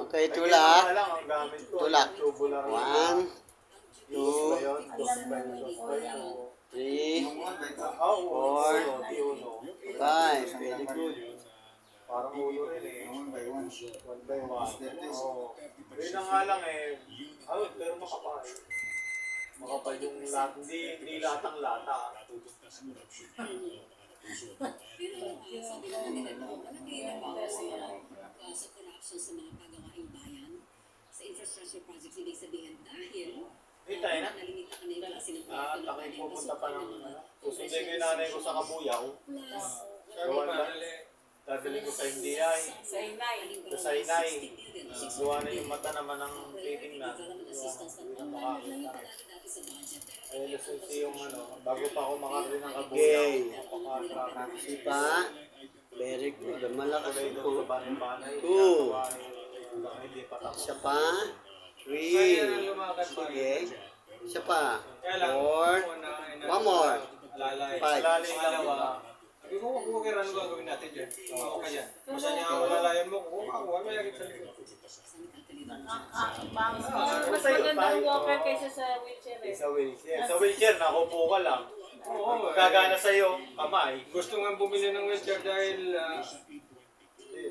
Okay, tulak. Tulak. 1, 2, 3, 4, 5. Very good. Parang ulo rin eh. One by one. Oo. Yun na nga lang eh. Pero makapal. Makapal yung lahat. Hindi lahat ang lata. Sa corruption sa mga pagawaing bayan, sa infrastructure projects, ibig sabihin dahil Tayo na. Takay pupunta pa ng susundin ko yung nanay ko sa Kabuyaw. Dadalhin ko sa NDI. Sa Sainay. Gawa na yung mata naman ng titingnan. Ay, lisensi yung bago pa ako makarating ng Kabuyaw. Okay. Pa. Very good. Malakas po. 2. Isa pa. 3. Sige. Isa pa. 4. One more. 5. Sabi ko, huwag kaya ano gagawin natin dyan. Okay yan. Basta niya ako lalayan mo, huwag may lagit sa likod. Mas magandang walker kaysa sa wheelchair eh. Sa wheelchair. Sa wheelchair, nakupo ka lang. Gagana sa'yo, kamay. Gusto nga bumili ng wheelchair dahil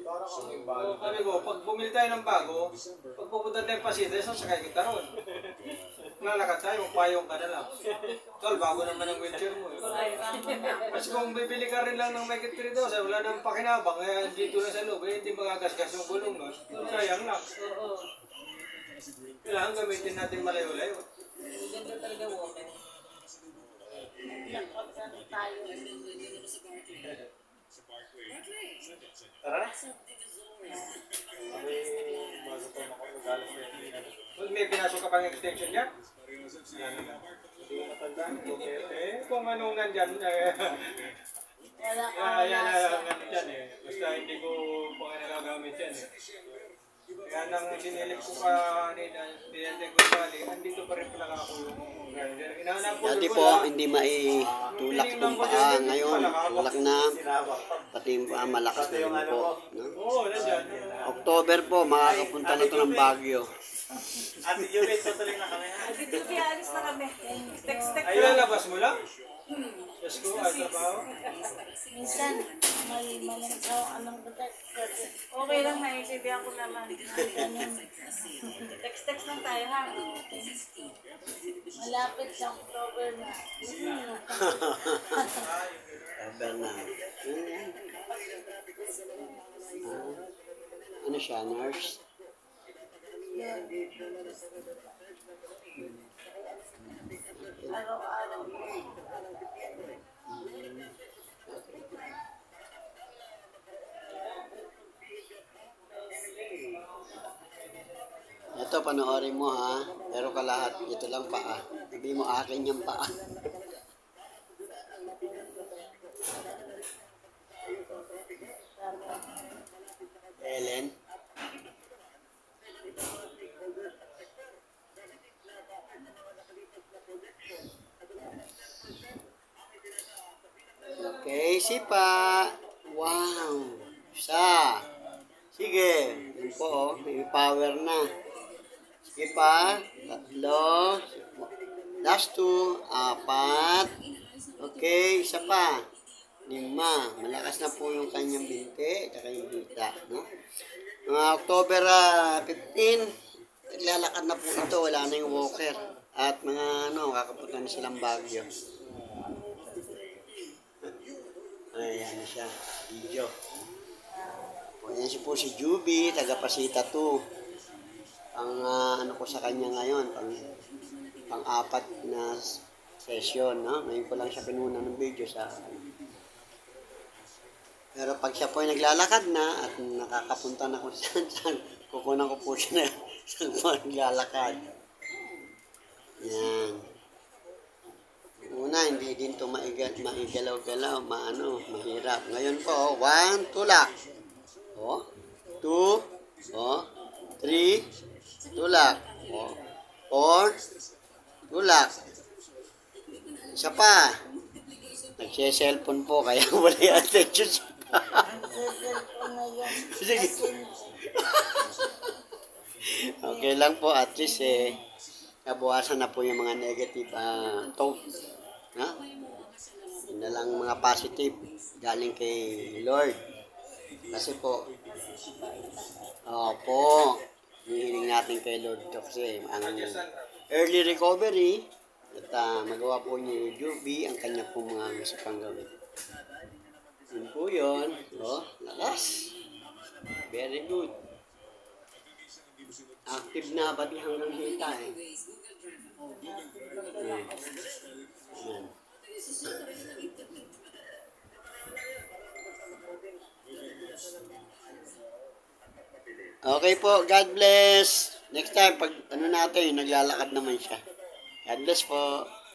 Parang ako yung bago. sabi ko, pag bumili tayo ng bago, pag pupunta tayo Pasites, sakay kita ron. Lalakad tayo, payong ka na lang. Tol, bago naman ang wheelchair mo. Kasi kung bibili ka rin lang ng Megit 3,000, wala nang pakinabang, kaya dito na sa loob, hindi magagasgas yung gulong nun. Sayang lang. Kailangan gamitin natin malayo-layo. Ganda talaga walker. Tara na. Bago pa ako magalas na Kung may pinasok ka pang extension dyan? Hindi ko matandaan. Kung anong nandyan, yan ang ano dyan eh. Basta hindi ko pa nagagamit yan eh. Kaya nang sinilip ko pa dinante ko sa andito pa rin pala ako yung grinder. Dati po, hindi maitulak itong paa. Ngayon, tulak na. Pati yung paa, malakas na rin po. No? Oo, nandyan. October po, makakapunta na ito ng Baguio. Ate Jubit, patuloy na kami. Dito kaya alis na kami. Text Ay, lalabas mo lang? Yes ko, at trabaho. Minsan, malinsaw anong batas. Okay lang, naiintindihan ko naman. Text lang tayo ha. Malapit sa October na. October na. Ano siya, nurse? Araw-araw. Ito, panoorin mo ha. Pero kalahat, ito lang paa. Sabi mo, akin yung paa. Ellen? Okay, sipa. Wow. Isa. Sige. Yan po, oh. May power na. Sige pa. 3. Last 2. 4. Okay, isa pa. 5. Malakas na po yung kanyang binti. Tsaka yung hita. No? Mga October 15, naglalakad na po ito. Wala na yung walker. At mga kakapunta na silang Baguio. Ayan na siya. Video. O, yan po si Juby, taga Pasita 2. Ang ko sa kanya ngayon, pang-apat na session, no? Ngayon ko lang siya pinuna ng video sa pero pag siya po ay naglalakad na at nakakapunta na kung saan, kukunan ko po siya na saan po naglalakad. Yan. Una, hindi din ito maigalaw-galaw, mahirap. Ngayon po, 1, tulak. 2, 3, tulak. 4, tulak. Isa pa. Nagse-cellphone po, kaya wala yung attention. Ang cellphone na yan. Sige. Kasi Okay lang po, at least nabawasan na po yung mga negative thought. Ha? Yun na lang mga positive galing kay Lord. Kasi po, opo, hihiling natin kay Lord kasi ang early recovery at magawa po ni Juby ang kanya po mga gusto pang gawin. Yun po yun. Oh, lakas. Very good. Active na pati hanggang hita eh. Yan. Okay po, God bless. Next time, pag ano natin, naglalakad naman siya. God bless po.